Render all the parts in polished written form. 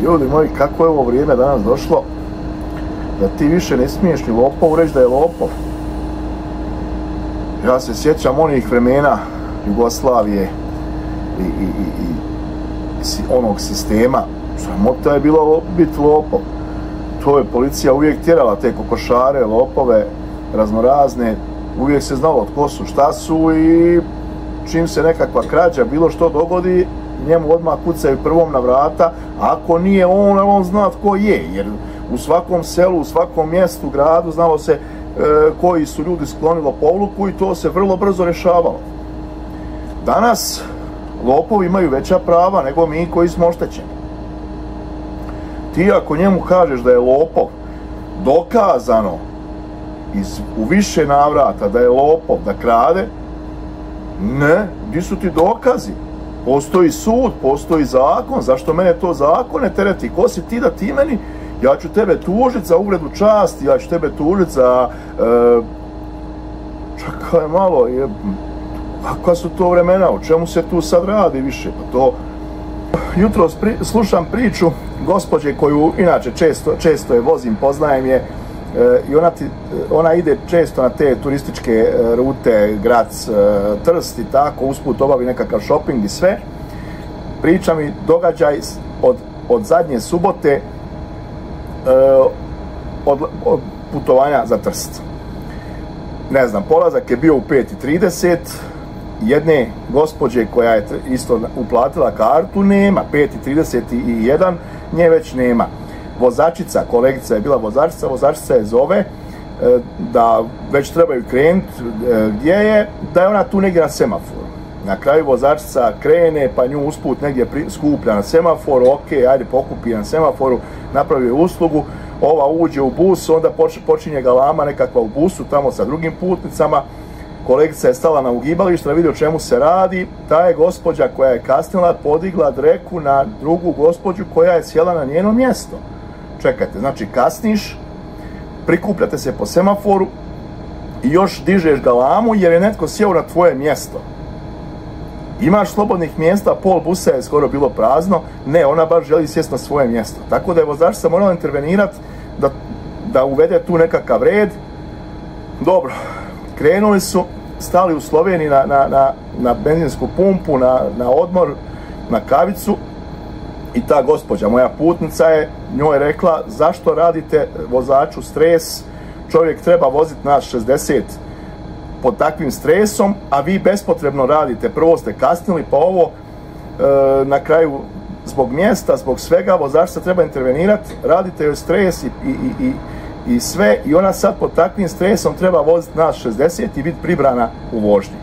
Ljudi moji, kako je ovo vrijeme danas došlo da ti više ne smiješ ni lopovu reći da je lopov. Ja se sjećam onih vremena Jugoslavije i onog sistema. Sramota je bilo biti lopov. To je policija uvijek tjerala, te kokošare, lopove, raznorazne. Uvijek se znalo tko su, šta su i čim se nekakva krađa, bilo što dogodi, njemu odmah kucaju prvom na vrata. Ako nije on zna tko je, jer u svakom selu, u svakom mjestu, gradu znalo se koji su ljudi sklonili lopovluku i to se vrlo brzo rješavalo. Danas lopovi imaju veća prava nego mi koji smo oštećeni. Ti ako njemu kažeš da je lopov, dokazano u više navrata da je lopov, da krade, ne, gdje su ti dokazi? Postoji sud, postoji zakon, zašto mene to zakon ne tereti? Ko si ti da ti meni? Ja ću tebe tužiti za uvredu časti, ja ću tebe tužiti za... Čekaj malo, kakva su to vremena, o čemu se tu sad radi više? Pa to... Jutro slušam priču gospođe koju inače često je vozim, poznajem je, i ona ide često na te turističke rute, Grac, Trst i tako, usput obavi nekakav shopping i sve. Priča mi događaj od zadnje subote od putovanja za Trst. Ne znam, polazak je bio u 5:30, jedne gospođe koja je isto uplatila kartu nema, 5:31, nje već nema. Vozačica, kolegica je bila vozačica je zove da već trebaju krenuti gdje je, da je ona tu negdje na semaforu. Na kraju vozačica krene, pa nju usput negdje skuplja na semaforu, ok, ajde pokupi na semaforu, napravi uslugu, ova uđe u bus, onda počinje galama nekakva u busu tamo sa drugim putnicama. Kolegica je stala na ugibalište da vidi o čemu se radi. Ta je gospođa koja je kasnila podigla dreku na drugu gospođu koja je sjela na njeno mjesto. Čekajte, znači kasniš, prikupljate se po semaforu i još dižeš galamu jer je netko sjeo na tvoje mjesto. Imaš slobodnih mjesta, pol busa je skoro bilo prazno, ne, ona baš želi sjesti na svoje mjesto. Tako da je vozačica morala intervenirati da uvede tu nekakav red. Dobro, krenuli su, stali u Sloveniji na benzinsku pumpu, na odmor, na kavicu i ta gospođa, moja putnica je njoj rekla zašto radite vozaču stres, čovjek treba voziti nas 60 pod takvim stresom, a vi bespotrebno radite, prvo ste kasnili pa ovo na kraju zbog mjesta, zbog svega vozačica treba intervenirati, radite joj stres i sve i ona sad pod takvim stresom treba voziti nas 60 i biti pribrana u vožnji.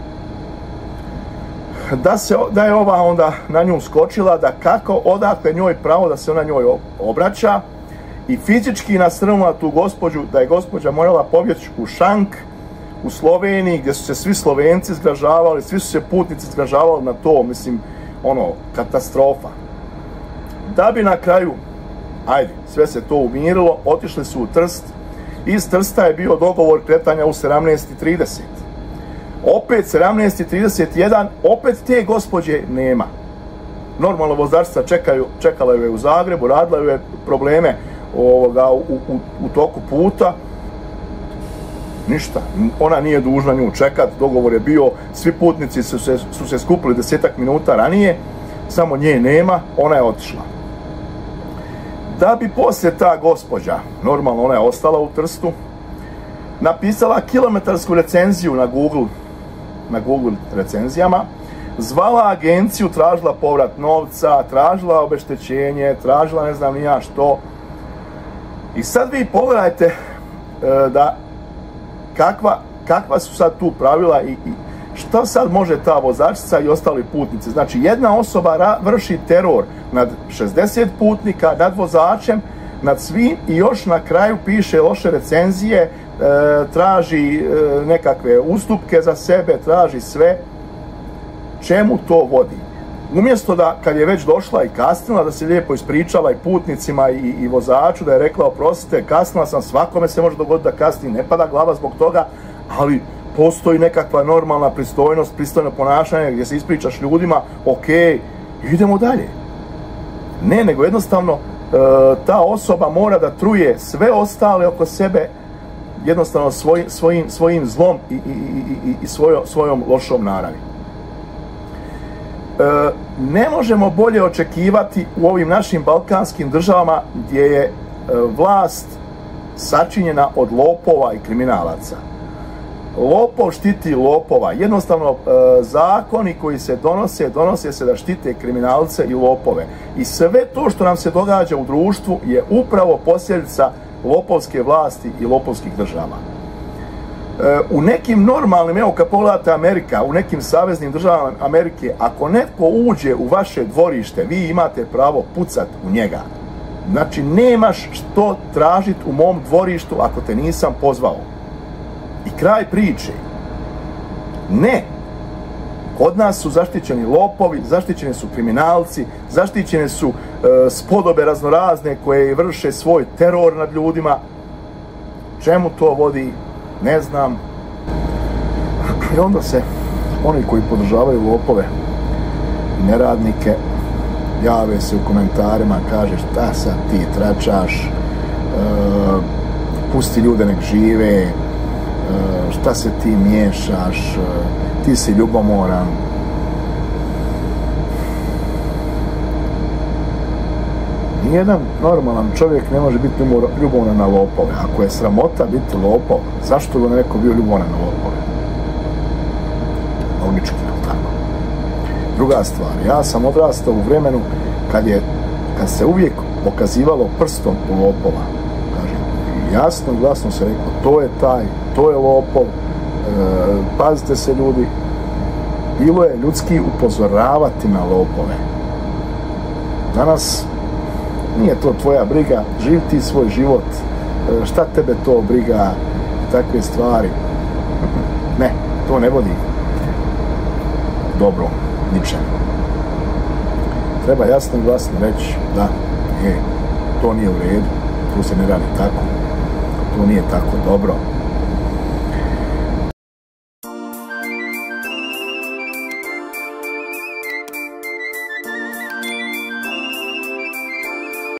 Da je ova onda na nju skočila, da kako odakle njoj pravo da se ona njoj obraća i fizički nasrnula tu gospođu, da je gospođa morala pobjeći u šank u Sloveniji gdje su se svi Slovenci zgražavali, svi su se putnici zgražavali na to, mislim, katastrofa. Da bi na kraju, ajde, sve se to umirilo, otišli su u Trst, iz Trsta je bio dogovor kretanja u 17:30. Opet 17:31, opet te gospođe nema. Normalno vozačica čekala je u Zagrebu, radila je probleme u toku puta. Ništa, ona nije dužna nju čekat, dogovor je bio, svi putnici su se skupili 10 minuta ranije, samo nje nema, ona je otišla. Da bi poslije ta gospođa, normalno ona je ostala u Trstu, napisala kilometarsku recenziju na Google recenzijama, zvala agenciju, tražila povrat novca, tražila obeštećenje, tražila ne znam ni ja što. I sad vi pogledajte da kakva su sad tu pravila i što sad može ta vozačica i ostali putnici. Znači jedna osoba vrši teror nad 60 putnika, nad vozačem, nad svim i još na kraju piše loše recenzije, traži nekakve ustupke za sebe, traži sve. Čemu to vodi? Umjesto da kad je već došla i kasnila, da se lijepo ispričala i putnicima i vozaču, da je rekla oprostite, kasnila sam, svakome se može dogoditi da kasni, ne pada glava zbog toga, ali postoji nekakva normalna pristojnost, pristojno ponašanje gdje se ispričaš ljudima, ok, idemo dalje. Ne, nego jednostavno ta osoba mora da truje sve ostale oko sebe jednostavno svojim zlom i svojom lošom naravi. Ne možemo bolje očekivati u ovim našim balkanskim državama gdje je vlast sačinjena od lopova i kriminalaca. Lopov štiti lopova. Jednostavno, zakoni koji se donose se da štite kriminalce i lopove. I sve to što nam se događa u društvu je upravo posljedica lopovske vlasti i lopovskih država. U nekim normalnim, evo kad pogledate Amerika, u nekim saveznim državama Amerike, ako netko uđe u vaše dvorište, vi imate pravo pucat u njega. Znači, nemaš što tražiti u mom dvorištu ako te nisam pozvao. I kraj priče. Ne. Kod nas su zaštićeni lopovi, zaštićeni su kriminalci, zaštićene su spodobe raznorazne koje vrše svoj teror nad ljudima. Čemu to vodi? Ne znam. I onda se oni koji podržavaju lopove i neradnike jave se u komentarima, kaže šta sad ti tračaš, pusti ljude nek žive, šta se ti miješaš, ti si ljubomoran. Nijedan normalan čovjek ne može biti ljubomoran na lopove. Ako je sramota biti lopov, zašto bi neko bio ljubomoran na lopove? Logički, tako. Druga stvar, ja sam odrastao u vremenu kad se uvijek pokazivalo prstom u lopova. Kažem, jasno i glasno se rekao, to je taj, to je lopov, pazite se ljudi. Bilo je ljudski upozoravati na lopove. Danas nije to tvoja briga, živi ti svoj život, šta tebe to briga, takve stvari. Ne, to ne vodi dobro ničemu. Treba jasno i glasno reći da, to nije u redu, to se ne radi tako, to nije tako dobro.